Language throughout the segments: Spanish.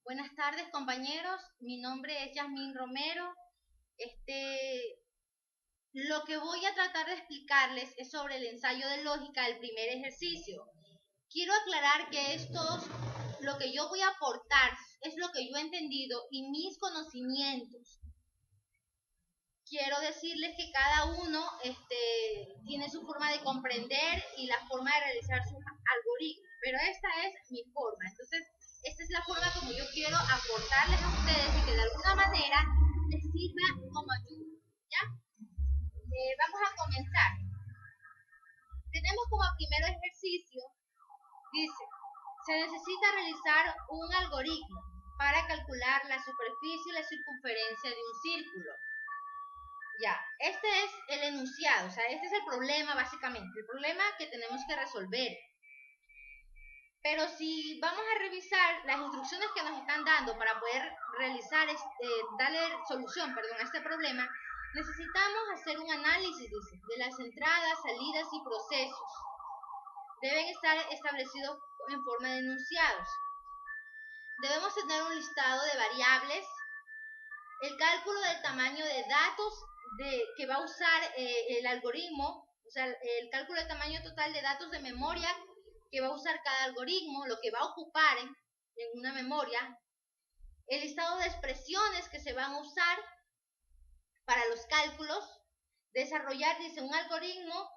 Buenas tardes, compañeros. Mi nombre es Yasmín Romero. Lo que voy a tratar de explicarles es sobre el ensayo de lógica del primer ejercicio. Quiero aclarar que lo que yo voy a aportar es lo que yo he entendido y mis conocimientos. Quiero decirles que cada uno tiene su forma de comprender y la forma de realizar sus algoritmos, pero esta es mi forma. Entonces, esta es la forma como yo quiero aportarles a ustedes y que de alguna manera les sirva como ayuda. ¿Ya? Vamos a comenzar. Tenemos como primer ejercicio, dice, se necesita realizar un algoritmo para calcular la superficie y la circunferencia de un círculo. Ya, este es el enunciado, o sea, este es el problema básicamente, el problema que tenemos que resolver. Pero si vamos a revisar las instrucciones que nos están dando para poder realizar, darle solución, a este problema, necesitamos hacer un análisis, dice, de las entradas, salidas y procesos. Deben estar establecidos en forma de enunciados. Debemos tener un listado de variables, el cálculo del tamaño de datos que va a usar el algoritmo, o sea, el cálculo del tamaño total de datos de memoria que va a usar cada algoritmo, lo que va a ocupar en una memoria, el listado de expresiones que se van a usar para los cálculos, desarrollar, dice, un algoritmo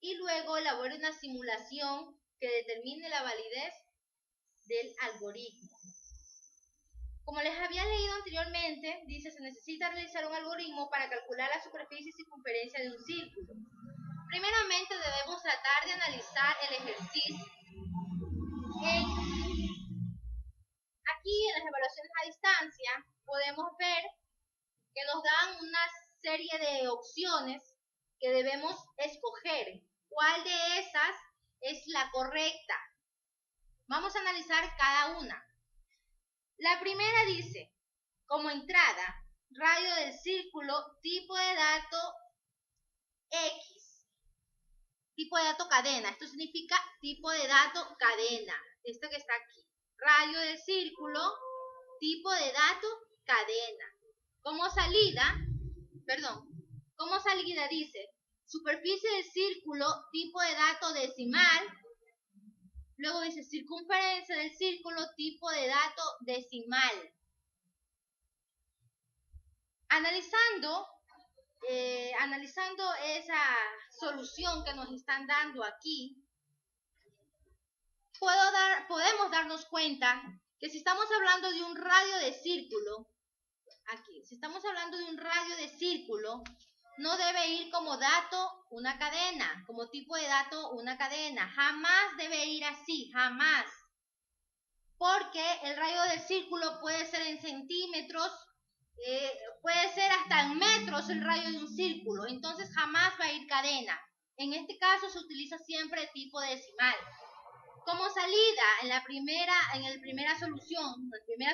y luego elaborar una simulación que determine la validez del algoritmo. Como les había leído anteriormente, dice, se necesita realizar un algoritmo para calcular la superficie y circunferencia de un círculo. Primeramente debemos tratar de analizar el ejercicio. Aquí en las evaluaciones a distancia podemos ver que nos dan una serie de opciones que debemos escoger. ¿Cuál de esas es la correcta? Vamos a analizar cada una. La primera dice, como entrada, radio del círculo, tipo de dato X, tipo de dato cadena. Esto significa tipo de dato cadena. Esto que está aquí. Radio del círculo, tipo de dato cadena. Como salida dice, superficie del círculo, tipo de dato decimal. Luego dice circunferencia del círculo, tipo de dato decimal. Analizando esa solución que nos están dando aquí, podemos darnos cuenta que si estamos hablando de un radio de círculo, no debe ir como dato una cadena, como tipo de dato una cadena. Jamás debe ir así, jamás. Porque el radio del círculo puede ser en centímetros, puede ser hasta en metros el radio de un círculo, entonces jamás va a ir cadena. En este caso se utiliza siempre tipo decimal. Como salida, en la primera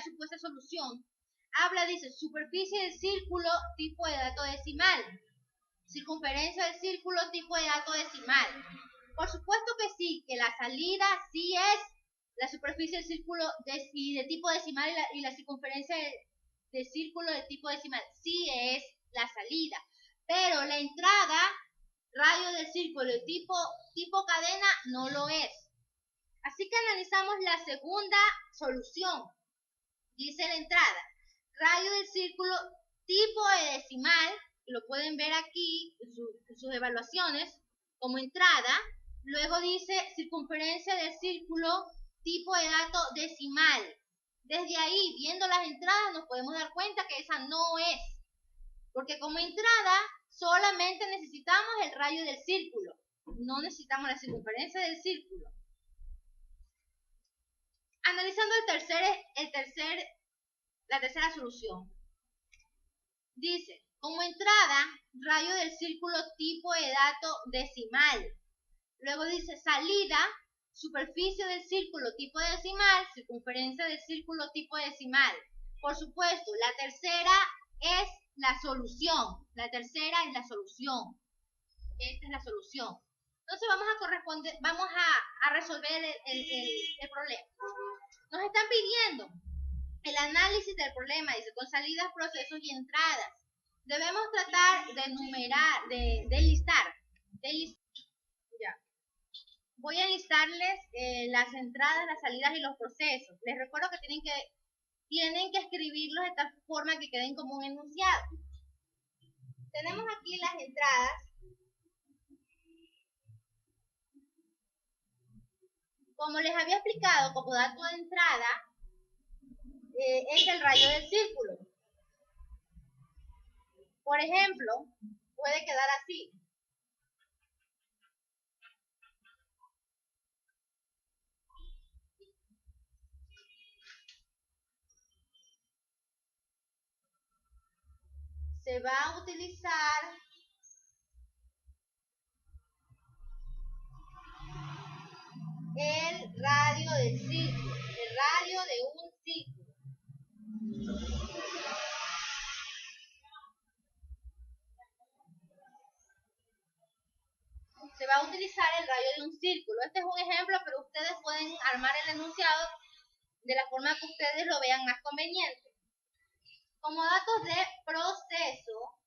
supuesta solución, dice superficie del círculo, tipo de dato decimal. Circunferencia del círculo, tipo de dato decimal. Por supuesto que sí, que la salida sí es la superficie del círculo de tipo decimal y la circunferencia del círculo de tipo decimal. Sí es la salida. Pero la entrada, radio del círculo de tipo cadena, no lo es. Así que analizamos la segunda solución. Dice la entrada, radio del círculo, tipo de decimal, lo pueden ver aquí en sus evaluaciones, como entrada. Luego dice circunferencia del círculo, tipo de dato decimal. Desde ahí, viendo las entradas, nos podemos dar cuenta que esa no es. Porque como entrada, solamente necesitamos el radio del círculo. No necesitamos la circunferencia del círculo. Analizando la tercera solución. Dice, como entrada, radio del círculo, tipo de dato decimal. Luego dice salida, superficie del círculo, tipo decimal, circunferencia del círculo, tipo decimal. Por supuesto, la tercera es la solución. Esta es la solución. Entonces vamos a resolver el problema. Nos están pidiendo El análisis del problema, dice, con salidas, procesos y entradas. Debemos tratar de enumerar, de listar. Ya. Voy a listarles las entradas, las salidas y los procesos. Les recuerdo que tienen que escribirlos de tal forma que queden como un enunciado. Tenemos aquí las entradas. Como les había explicado, como dato de entrada, es el rayo del círculo. Por ejemplo, puede quedar así. Se va a utilizar el radio del círculo, el radio de un círculo. Se va a utilizar el radio de un círculo. Este es un ejemplo, pero ustedes pueden armar el enunciado de la forma que ustedes lo vean más conveniente. Como datos de proceso,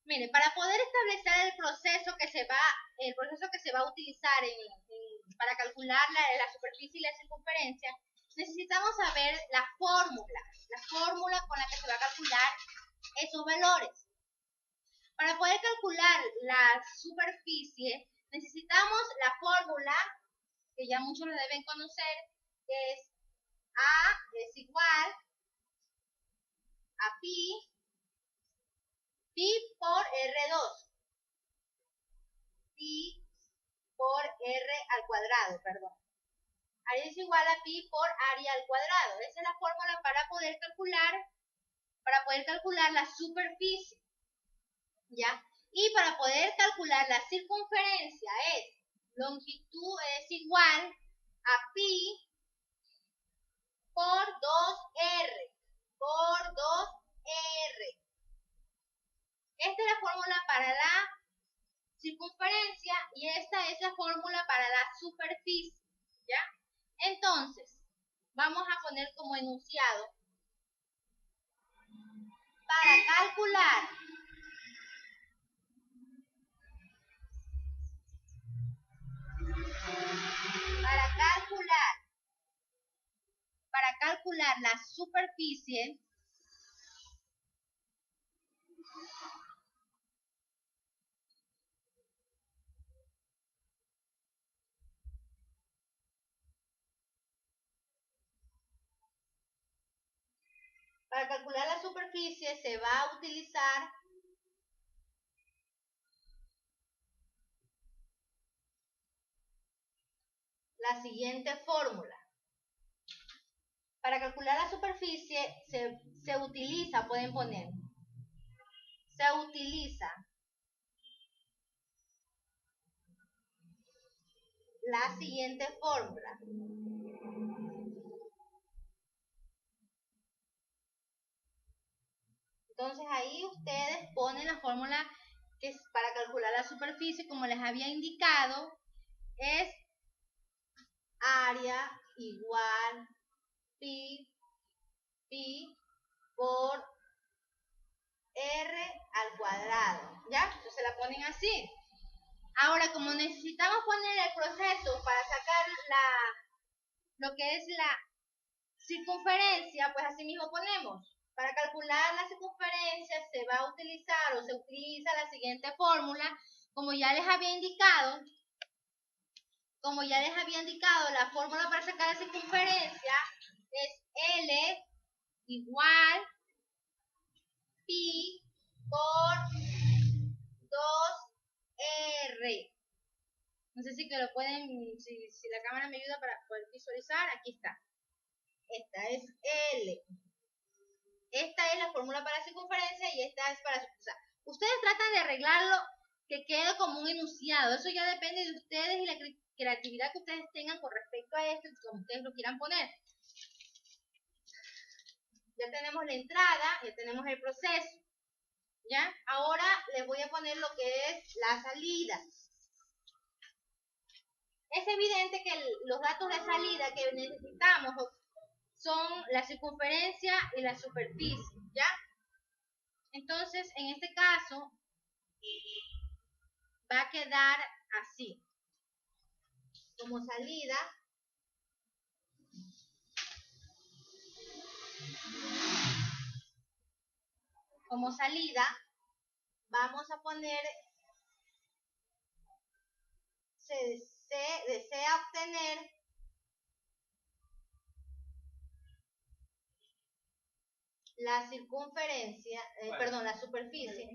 mire, para poder establecer el proceso que se va a utilizar para calcular la superficie y la circunferencia, necesitamos saber la fórmula con la que se va a calcular esos valores. Para poder calcular la superficie, necesitamos la fórmula, que ya muchos lo deben conocer, que es A es igual a pi por R2. Pi por R al cuadrado, perdón. Área es igual a pi por área al cuadrado. Esa es la fórmula para poder calcular la superficie. ¿Ya? Y para poder calcular la circunferencia longitud es igual a pi por 2R. Por 2R. Esta es la fórmula para la circunferencia y esta es la fórmula para la superficie. ¿Ya? Entonces, vamos a poner como enunciado para calcular la superficie, se va a utilizar la siguiente fórmula. Para calcular la superficie se utiliza, pueden poner, se utiliza la siguiente fórmula. Entonces ahí ustedes ponen la fórmula que es para calcular la superficie, como les había indicado, es área igual pi por R al cuadrado. ¿Ya? Entonces la ponen así. Ahora, como necesitamos poner el proceso para sacar lo que es la circunferencia, pues así mismo ponemos. Para calcular la circunferencia se va a utilizar o se utiliza la siguiente fórmula, como ya les había indicado. La fórmula para sacar la circunferencia es L igual pi por 2R. No sé si que lo pueden, si la cámara me ayuda para poder visualizar. Aquí está. Esta es L. Esta es la fórmula para la circunferencia y esta es para... O sea, ustedes tratan de arreglarlo que quede como un enunciado. Eso ya depende de ustedes y la creatividad que ustedes tengan con respecto a esto, como ustedes lo quieran poner. Ya tenemos la entrada, ya tenemos el proceso. ¿Ya? Ahora les voy a poner lo que es la salida. Es evidente que los datos de salida que necesitamos son la circunferencia y la superficie, ¿ya? Entonces, en este caso, va a quedar así. Como salida, vamos a poner, se desea obtener la circunferencia, perdón, la superficie.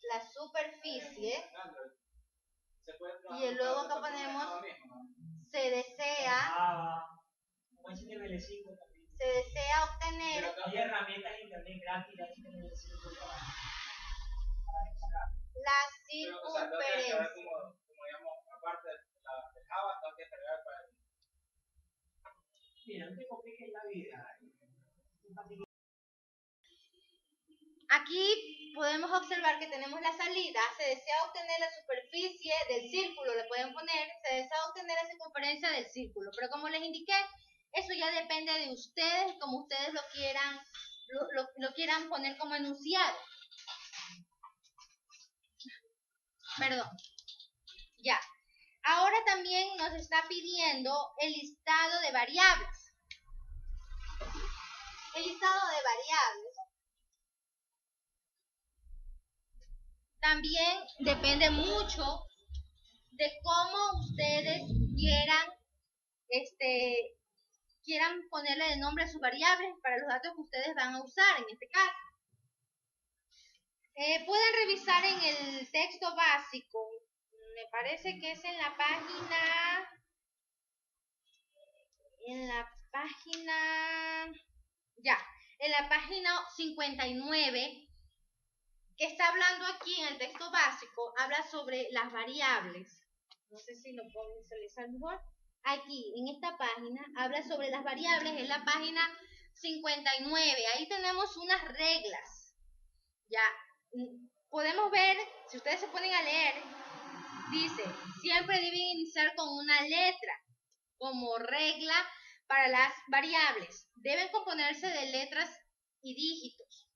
La superficie. Y luego acá ponemos, se desea obtener la circunferencia. Aquí podemos observar que tenemos la salida, se desea obtener la superficie del círculo, le pueden poner, se desea obtener la circunferencia del círculo, pero como les indiqué, eso ya depende de ustedes, como ustedes lo quieran poner como enunciado. Perdón. Ya. Ahora también nos está pidiendo el listado de variables. El listado de variables también depende mucho de cómo ustedes quieran ponerle el nombre a sus variables para los datos que ustedes van a usar en este caso. Pueden revisar en el texto básico, me parece que es en la página 59, que está hablando aquí en el texto básico, habla sobre las variables. No sé si lo puedo visualizar mejor. Aquí, en esta página, habla sobre las variables, en la página 59. Ahí tenemos unas reglas. Ya, podemos ver, si ustedes se ponen a leer, dice, siempre deben iniciar con una letra como regla para las variables. Deben componerse de letras y dígitos.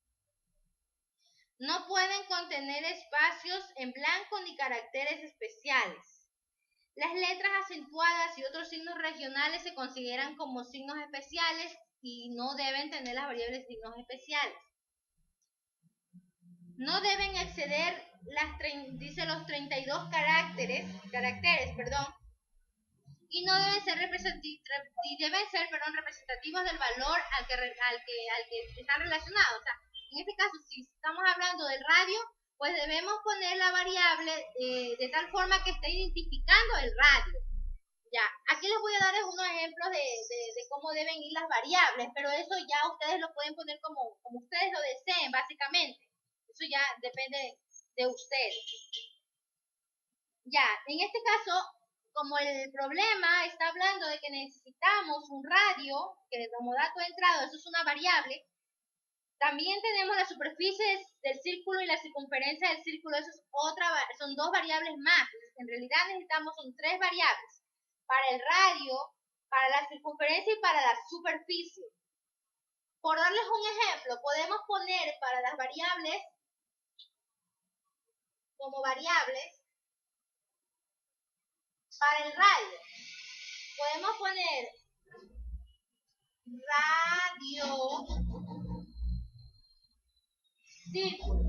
No pueden contener espacios en blanco ni caracteres especiales. Las letras acentuadas y otros signos regionales se consideran como signos especiales y no deben tener las variables signos especiales. No deben exceder los 32 caracteres, y no deben ser representativos del valor al que están relacionados. O sea, en este caso, si estamos hablando del radio, pues debemos poner la variable de tal forma que esté identificando el radio. Ya, aquí les voy a dar unos ejemplos de cómo deben ir las variables, pero eso ya ustedes lo pueden poner como ustedes lo deseen, básicamente. Eso ya depende de ustedes. Ya, en este caso, como el problema está hablando de que necesitamos un radio, que como dato de entrada, eso es una variable, también tenemos la superficie del círculo y la circunferencia del círculo, eso es son dos variables más. En realidad necesitamos son tres variables, para el radio, para la circunferencia y para la superficie. Por darles un ejemplo, podemos poner para las variables, como variables, para el radio, podemos poner radio círculo.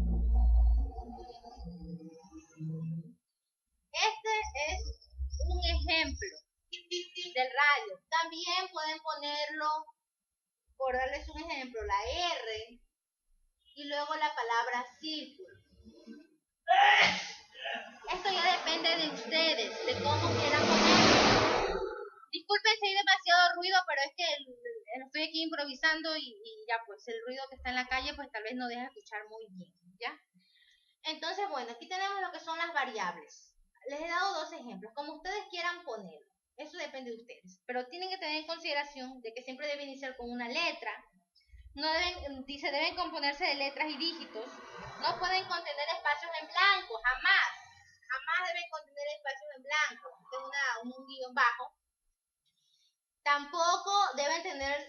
Este es un ejemplo del radio. También pueden ponerlo, por darles un ejemplo, la R y luego la palabra círculo. Esto ya depende de ustedes, de cómo quieran ponerlo. Disculpen si hay demasiado ruido, pero es que estoy aquí improvisando y ya pues el ruido que está en la calle pues tal vez no deja escuchar muy bien, ¿ya? Entonces, bueno, aquí tenemos lo que son las variables. Les he dado dos ejemplos, como ustedes quieran ponerlo. Eso depende de ustedes, pero tienen que tener en consideración de que siempre debe iniciar con una letra. Deben componerse de letras y dígitos. No pueden contener espacios en blanco, jamás. Jamás deben contener espacios en blanco. un guión bajo. Tampoco deben tener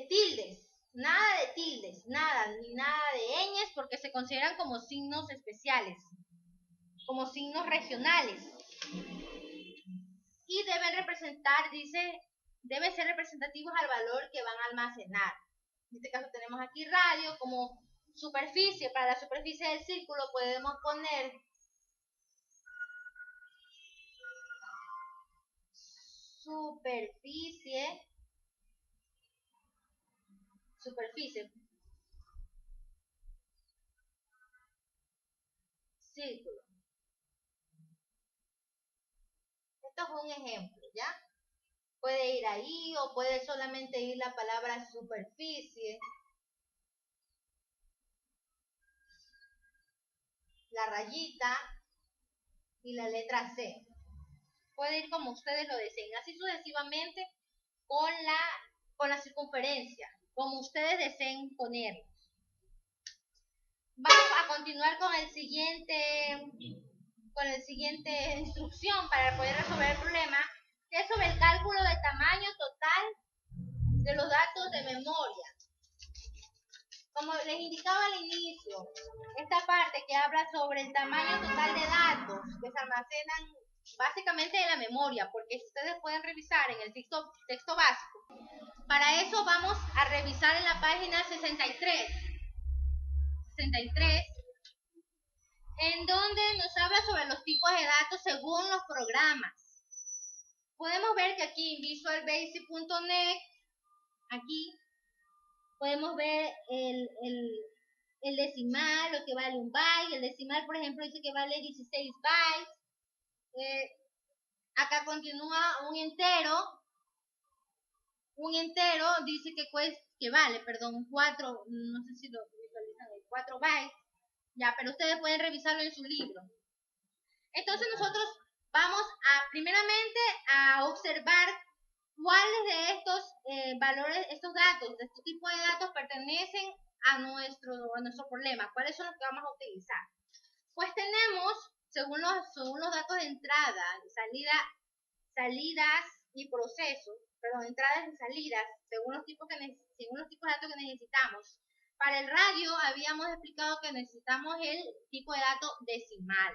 tildes, nada de tildes, nada, ni nada de ñes, porque se consideran como signos especiales, como signos regionales. Y deben representar, dice, deben ser representativos al valor que van a almacenar. En este caso tenemos aquí radio como superficie. Para la superficie del círculo podemos poner superficie, círculo. Esto es un ejemplo, ¿ya? Puede ir ahí o puede solamente ir la palabra superficie, la rayita y la letra C. Puede ir como ustedes lo deseen, así sucesivamente con la circunferencia, como ustedes deseen ponerlo. Vamos a continuar con el siguiente instrucción para poder resolver el problema, que es sobre el cálculo del tamaño total de los datos de memoria. Como les indicaba al inicio, esta parte que habla sobre el tamaño total de datos que se almacenan básicamente de la memoria, porque ustedes pueden revisar en el texto básico. Para eso vamos a revisar en la página 63, en donde nos habla sobre los tipos de datos según los programas. Podemos ver que aquí en visualbasic.net, aquí podemos ver el decimal, lo que vale un byte. El decimal, por ejemplo, dice que vale 16 bytes. Acá continúa un entero. Un entero dice que vale 4, no sé si lo visualizan, 4 bytes. Ya, pero ustedes pueden revisarlo en su libro. Entonces nosotros vamos primeramente a observar cuáles de estos valores, estos datos, de este tipo de datos pertenecen a nuestro problema, cuáles son los que vamos a utilizar. Pues tenemos, según los datos de entrada, salidas y procesos, entradas y salidas, según los tipos de datos que necesitamos. Para el radio habíamos explicado que necesitamos el tipo de dato decimal.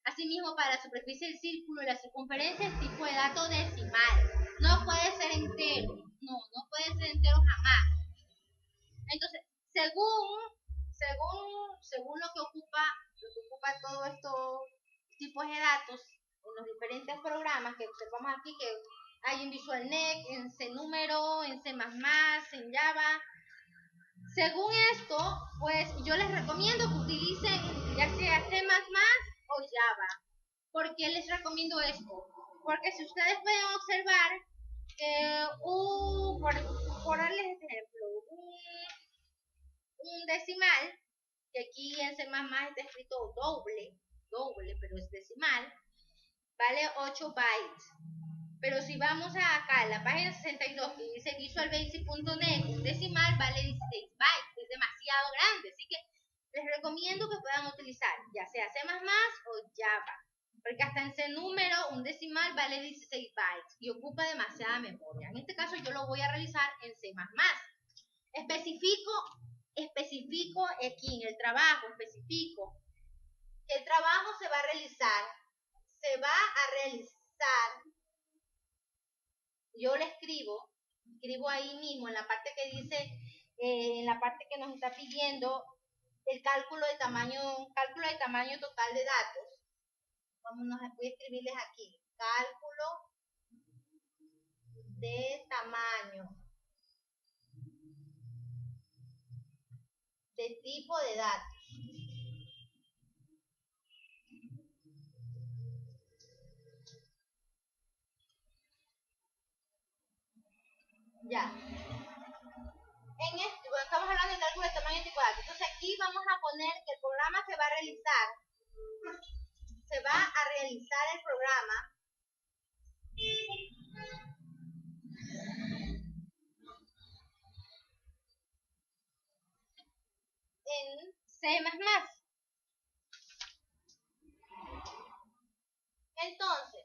Asimismo, para la superficie del círculo y la circunferencia, el tipo de dato decimal. No puede ser entero. No puede ser entero jamás. Entonces, según lo que ocupa todos estos tipos de datos en los diferentes programas que observamos aquí, que hay en VisualNet, en CNumero, en C++, en Java. Según esto, pues yo les recomiendo que utilicen ya sea C++ o Java. ¿Por qué les recomiendo esto? Porque si ustedes pueden observar, por darles este ejemplo, un decimal, que aquí en C++ está escrito doble, pero es decimal, vale 8 bytes. Pero si vamos acá a la página 62 que dice visualbasic.net, un decimal vale 16 bytes, es demasiado grande, así que les recomiendo que puedan utilizar ya sea C++ o Java, porque hasta en CNumero un decimal vale 16 bytes y ocupa demasiada memoria. En este caso yo lo voy a realizar en C++. Especifico aquí en el trabajo, que el trabajo se va a realizar, yo le escribo ahí mismo en la parte que dice, en la parte que nos está pidiendo el cálculo de tamaño total de datos. Voy a escribirles aquí, cálculo de tamaño de tipo de datos. Ya. Estamos hablando de cálculo de tamaño de tipo de datos. Entonces aquí vamos a poner que el programa se va a realizar el programa en C++. Entonces,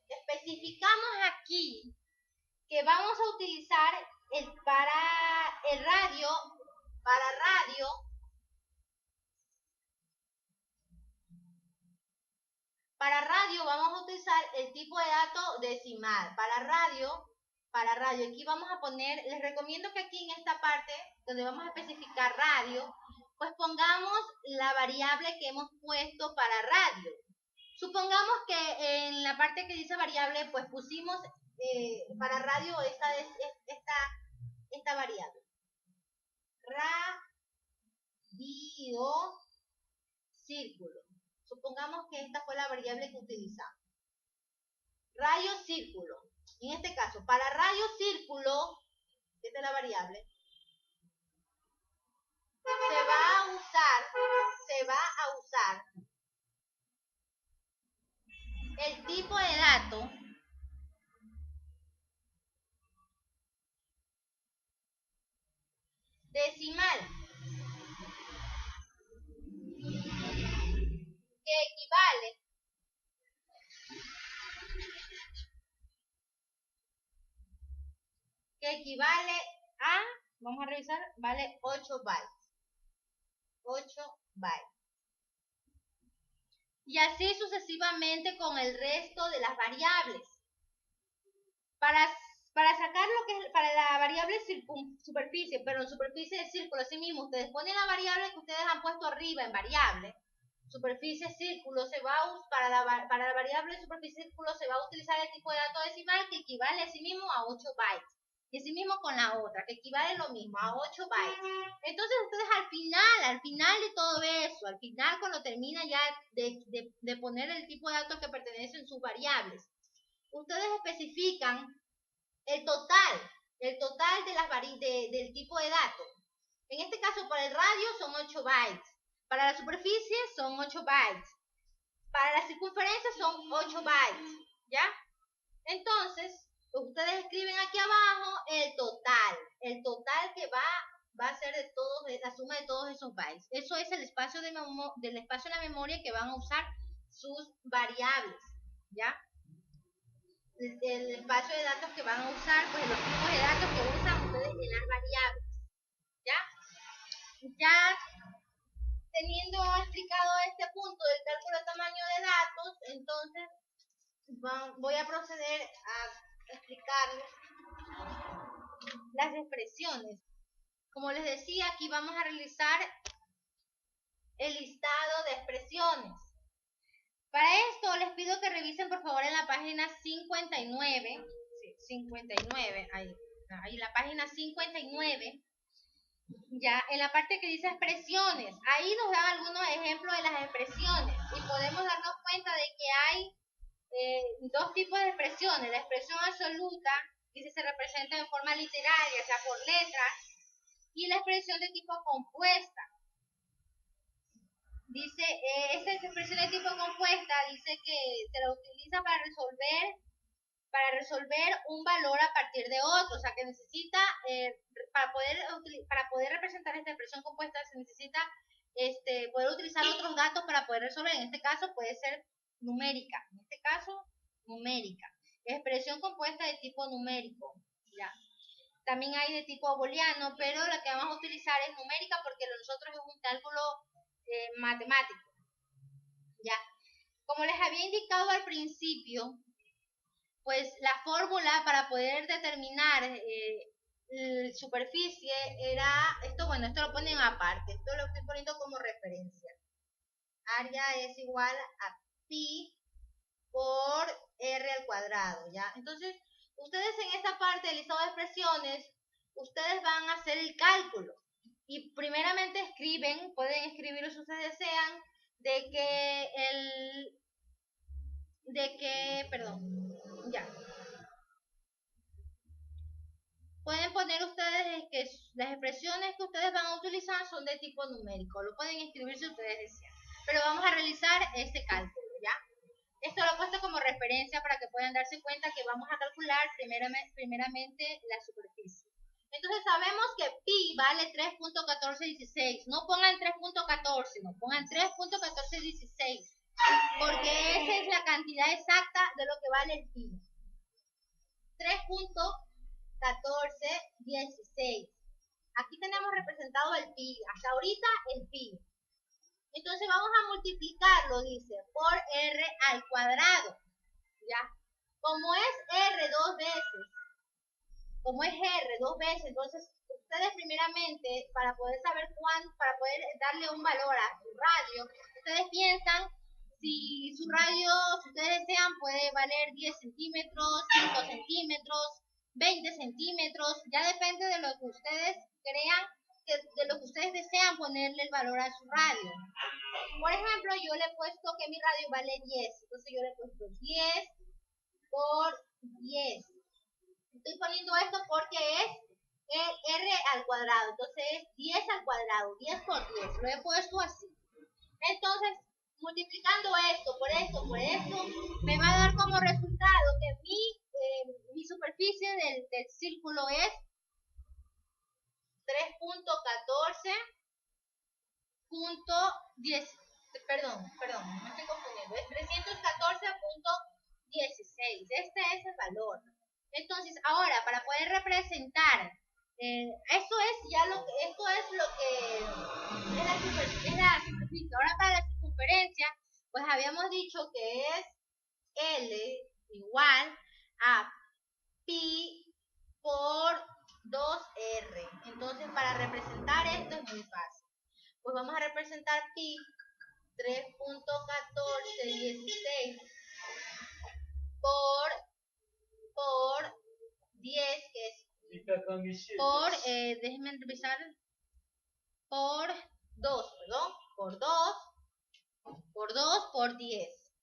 especificamos aquí que vamos a utilizar para radio vamos a utilizar el tipo de dato decimal. Para radio, aquí vamos a poner, les recomiendo que aquí en esta parte, donde vamos a especificar radio, pues pongamos la variable que hemos puesto para radio. Supongamos que en la parte que dice variable, pues pusimos para radio esta variable. Radio círculo. Supongamos que esta fue la variable que utilizamos. Radio círculo. En este caso, para radio círculo, esta es la variable, se va a usar el tipo de dato decimal que equivale a, vamos a revisar, vale 8 bytes. 8 bytes. Y así sucesivamente con el resto de las variables. Para sacar lo que es para la variable superficie, pero en superficie de círculo, así mismo, ustedes ponen la variable que ustedes han puesto arriba en variable. Superficie círculo se va a para la variable de superficie círculo se va a utilizar el tipo de dato decimal que equivale a sí mismo a 8 bytes. Y así mismo con la otra, que equivale lo mismo, a 8 bytes. Entonces ustedes al final de todo eso, al final cuando termina ya de poner el tipo de datos que pertenecen a sus variables, ustedes especifican el total de las del tipo de datos. En este caso, para el radio son 8 bytes. Para la superficie son 8 bytes. Para la circunferencia son 8 bytes. ¿Ya? Entonces, ustedes escriben aquí abajo el total que va a ser la suma de todos esos bytes. Eso es el espacio del espacio de la memoria que van a usar sus variables. ¿Ya? El espacio de datos que van a usar, pues los tipos de datos que usan ustedes en las variables. Ya teniendo explicado este punto del cálculo de tamaño de datos, entonces voy a proceder a explicarles las expresiones. Como les decía, aquí vamos a realizar el listado de expresiones. Para esto les pido que revisen por favor en la página 59, ahí la página 59, ya en la parte que dice expresiones, ahí nos dan algunos ejemplos de las expresiones y podemos darnos cuenta de que hay dos tipos de expresiones, la expresión absoluta, que se representa en forma literaria, o sea por letras, y la expresión de tipo compuesta. Dice, esta expresión de tipo compuesta dice que se la utiliza para resolver un valor a partir de otro, o sea que necesita, para poder representar esta expresión compuesta se necesita poder utilizar otros datos para poder resolver. En este caso puede ser numérica, expresión compuesta de tipo numérico, ya. También hay de tipo booleano, pero la que vamos a utilizar es numérica porque nosotros es un cálculo matemático. Ya. Como les había indicado al principio, pues la fórmula para poder determinar superficie era esto, bueno, esto lo ponen aparte, esto lo estoy poniendo como referencia. Área es igual a pi por r al cuadrado, ¿ya? Entonces, ustedes en esta parte del listado de expresiones, ustedes van a hacer el cálculo y primeramente pueden escribirlo si ustedes desean, ya. Pueden poner ustedes que las expresiones que ustedes van a utilizar son de tipo numérico. Lo pueden escribir si ustedes desean. Pero vamos a realizar este cálculo, ¿ya? Esto lo he puesto como referencia para que puedan darse cuenta que vamos a calcular primeramente la superficie. Entonces sabemos que pi vale 3.1416. No pongan 3.14, no pongan 3.1416. Porque esa es la cantidad exacta de lo que vale el pi. 3.1416. Aquí tenemos representado el pi, hasta ahorita el pi. Entonces vamos a multiplicarlo, dice, por r al cuadrado, ¿ya? Como es r dos veces, entonces ustedes primeramente, para poder saber para poder darle un valor a su radio, ustedes piensan, si su radio, si ustedes desean, puede valer 10 centímetros, 5 centímetros, 20 centímetros, ya depende de lo que ustedes crean, de lo que ustedes desean ponerle el valor a su radio. Por ejemplo, yo le he puesto que mi radio vale 10, entonces yo le he puesto 10 por 10. Estoy poniendo esto porque es el r al cuadrado, entonces es 10 al cuadrado, 10 por 10, lo he puesto así. Entonces, multiplicando esto, me va a dar como resultado que mi superficie del círculo es 3.14.10, perdón, me estoy confundiendo, es 314.16, este es el valor. Entonces, ahora, para poder representar, esto es lo que es la superficie. Ahora, para la circunferencia, pues habíamos dicho que es L igual a pi por 2r. Entonces, para representar esto es muy fácil. Pues vamos a representar pi 3.1416 por 10, que es por, déjenme revisar, por 2, perdón, por 2 por 10,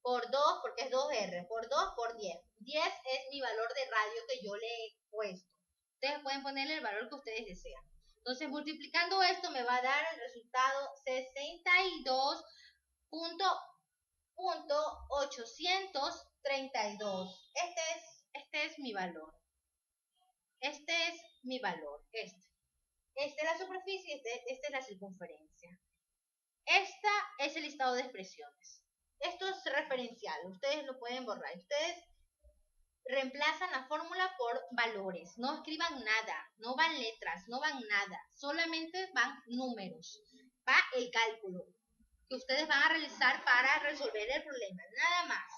por 2 porque es 2r, por 2 por 10. 10 es mi valor de radio que yo le he puesto. Ustedes pueden ponerle el valor que ustedes desean. Entonces, multiplicando esto me va a dar el resultado 62.832. Este es mi valor. Este es mi valor. Esta es la superficie, esta es la circunferencia. Esta es el listado de expresiones. Esto es referencial. Ustedes lo pueden borrar. Ustedes reemplazan la fórmula por valores. No escriban nada. No van letras. No van nada. Solamente van números. Va el cálculo que ustedes van a realizar para resolver el problema. Nada más.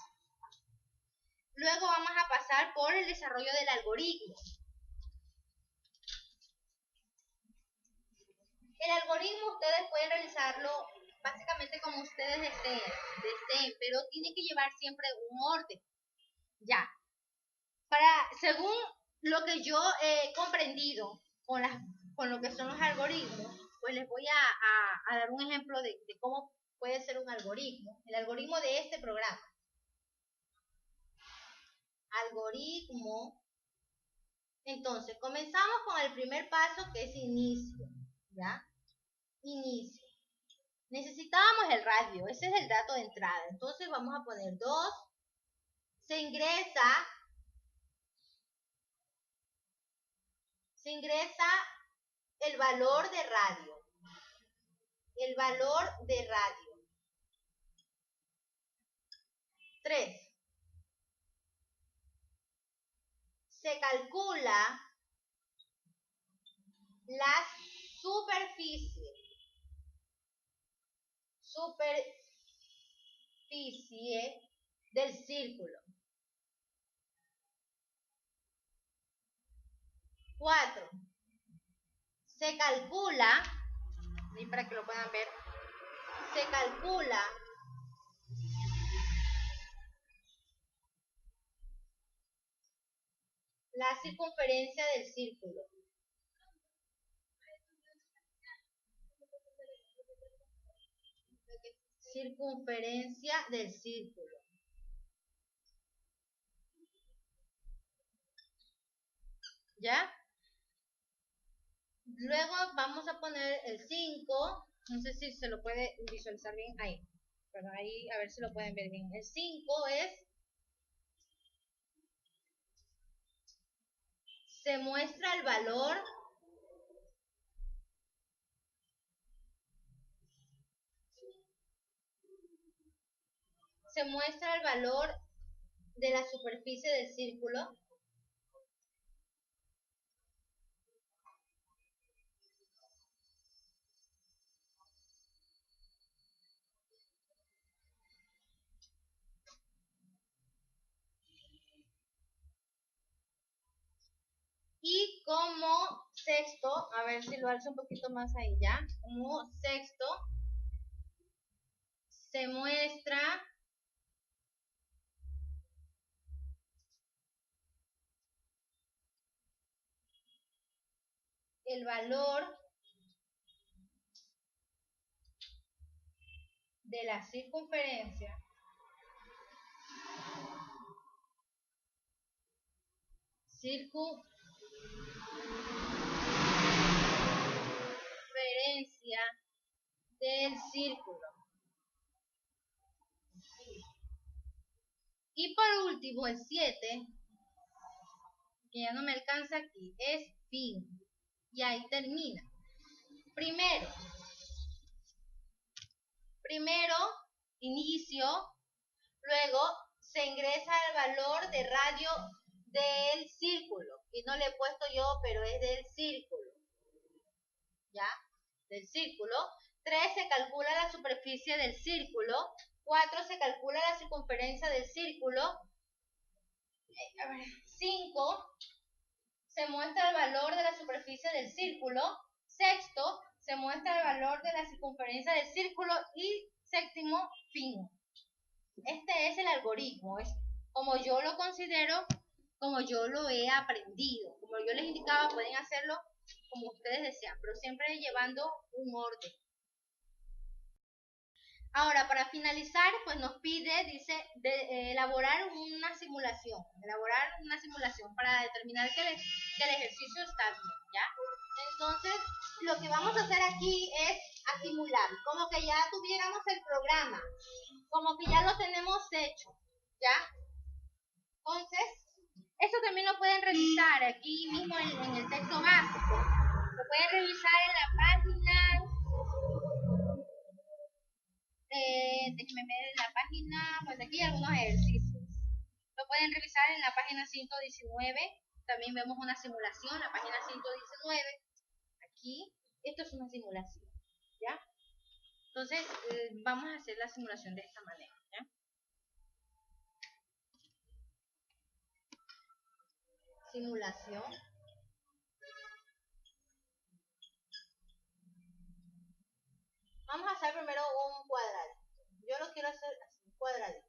Luego vamos a pasar por el desarrollo del algoritmo. El algoritmo ustedes pueden realizarlo básicamente como ustedes deseen, pero tiene que llevar siempre un orden. Ya. Según lo que yo he comprendido con lo que son los algoritmos, pues les voy a dar un ejemplo de cómo puede ser un algoritmo. El algoritmo de este programa. Algoritmo. Entonces, comenzamos con el primer paso, que es inicio. ¿Ya? Inicio. Necesitábamos el radio, ese es el dato de entrada. Entonces vamos a poner 2. Se ingresa el valor de radio. El valor de radio. 3. Se calcula la superficie del círculo. 4. Se calcula, y para que lo puedan ver, se calcula la circunferencia del círculo. Circunferencia del círculo. ¿Ya? Luego vamos a poner el 5. No sé si se lo puede visualizar bien ahí. Pero ahí a ver si lo pueden ver bien. El 5 se muestra el valor de la superficie del círculo. Y como sexto, a ver si lo alzo un poquito más ahí ya, como sexto se muestra el valor de la circunferencia del círculo. Y por último, el 7, que ya no me alcanza aquí, es fin. Y ahí termina. Primero, inicio, luego se ingresa el valor de radio del círculo. Y no le he puesto yo, pero es del círculo. ¿Ya? Del círculo. 3 se calcula la superficie del círculo. 4 se calcula la circunferencia del círculo. 5 se muestra el valor de la superficie del círculo. Sexto, se muestra el valor de la circunferencia del círculo. Y séptimo, fin. Este es el algoritmo, es como yo lo considero, como yo lo he aprendido. Como yo les indicaba, pueden hacerlo como ustedes desean, pero siempre llevando un orden. Ahora, para finalizar, pues nos pide, dice, elaborar una simulación para determinar que el ejercicio está bien, ¿ya? Entonces, lo que vamos a hacer aquí es a simular, como que ya tuviéramos el programa, como que ya lo tenemos hecho, ¿ya? Entonces, esto también lo pueden revisar aquí mismo en el texto básico. Lo pueden revisar en la página, déjenme ver en la página, pues aquí hay algunos ejercicios. Lo pueden revisar en la página 119. También vemos una simulación, la página 119. Aquí, esto es una simulación, ¿ya? Entonces, vamos a hacer la simulación de esta manera, ¿ya? Simulación. Vamos a hacer primero un cuadradito. Yo lo quiero hacer así, un cuadradito.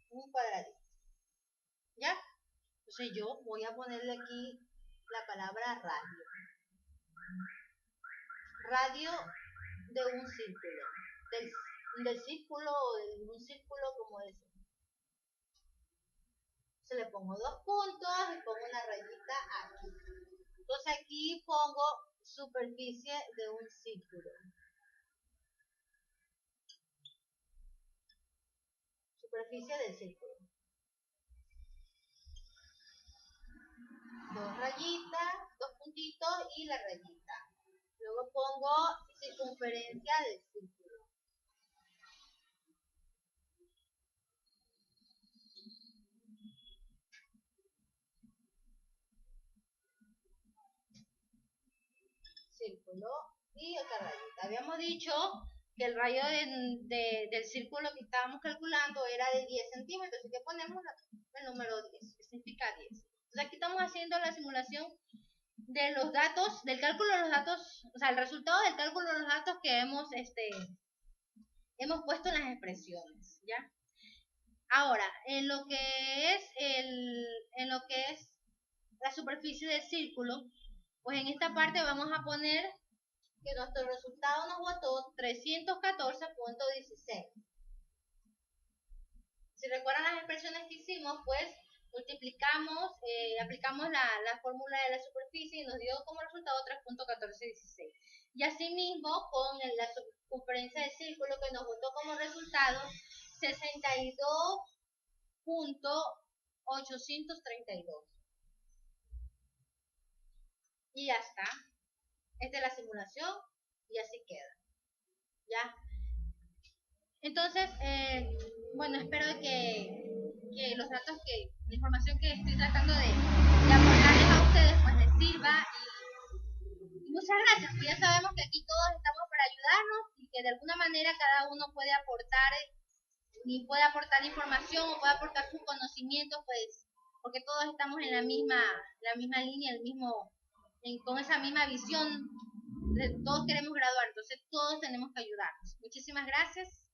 Un cuadradito. ¿Ya? Entonces yo voy a ponerle aquí la palabra radio. Radio de un círculo. Del círculo o de un círculo como ese. Se le pongo 2 puntos y pongo una rayita aquí. Entonces aquí pongo superficie de un círculo. Superficie del círculo. 2 rayitas, 2 puntitos y la rayita. Luego pongo circunferencia del círculo. Círculo y otra rayita. Habíamos dicho que el radio del círculo que estábamos calculando era de 10 centímetros, así que ponemos el número 10, que significa 10. Entonces aquí estamos haciendo la simulación de los datos, del cálculo de los datos, o sea, el resultado del cálculo de los datos que hemos puesto en las expresiones, ¿ya? Ahora, en lo que es la superficie del círculo, pues en esta parte vamos a poner que nuestro resultado nos botó 314.16. Si recuerdan las expresiones que hicimos, pues multiplicamos, aplicamos la fórmula de la superficie y nos dio como resultado 3.1416. Y asimismo con la circunferencia del círculo que nos botó como resultado 62.832. Y ya está. Esta es la simulación y así queda. ¿Ya? Entonces, bueno, espero que los datos la información que estoy tratando de aportarles a ustedes, pues les sirva. Y muchas gracias, pues ya sabemos que aquí todos estamos para ayudarnos y que de alguna manera cada uno puede aportar y puede aportar información o puede aportar sus conocimientos, pues, porque todos estamos en la misma línea, con esa misma visión, todos queremos graduar, entonces todos tenemos que ayudarnos. Muchísimas gracias.